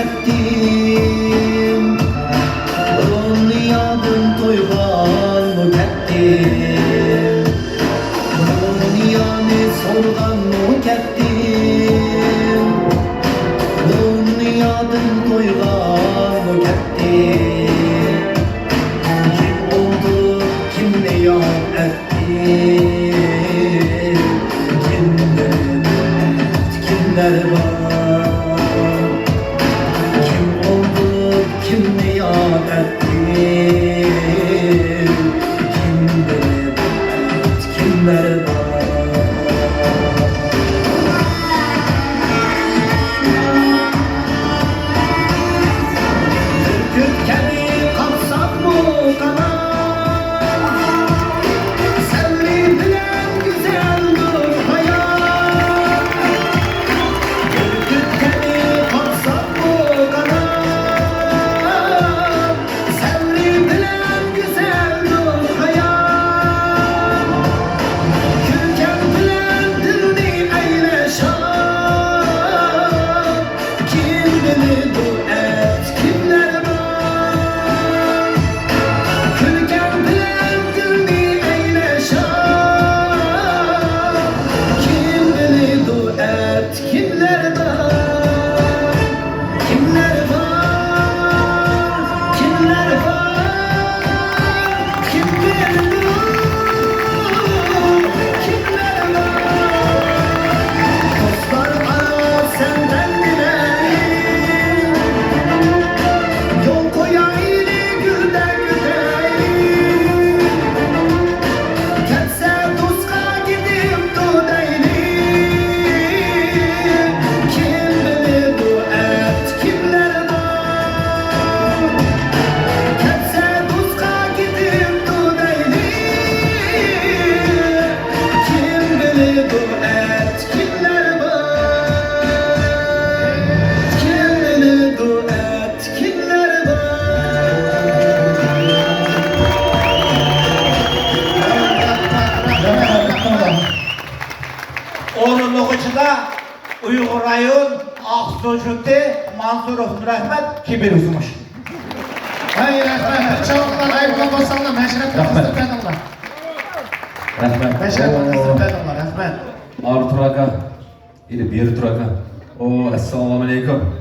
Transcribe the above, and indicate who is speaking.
Speaker 1: ketdim Dünyadan toygan mı ketdim Dünyani sorgan mı ketdim Dünyadan toygan mı ketdim Kim oldu kim ne yap etti Kimler var Kim oldu kim ne yap etti Kimler var Ürküt kemi kapsak mı kanat Sevri bilen güzeldir hayat Ürküt kemi kapsak mı kanat Sevri bilen güzeldir hayat Külken bilen dilni eyle şad Kim bilir bu et kimler var Külken bilen dilni eyle şad Kim bilir bu et kimler var Kimler var Kimler var Kim bilir kimler var Dostlar ara senden dilerim Yol koyaylı gülden güdeyim Ketse dostka gidip dudeylim Kim bilir bu et kimler var Ketse dostka gidip dudeylim Kim bilir bu et kimler var Kim bilir bu et kimler var
Speaker 2: Onun içinde Uygur Rayon Aksu Jüti Mansurov Rahmet Kibir uzmuş.
Speaker 3: Hayır, rahmet. Çabuklar, ayıpla basalım. Meşref
Speaker 4: Rahmet.
Speaker 3: pedallar.
Speaker 4: Rahmet.
Speaker 3: Meşref pedallar, rahmet.
Speaker 4: Ağır turaka. İli bir turaka. Assalamu alaikum.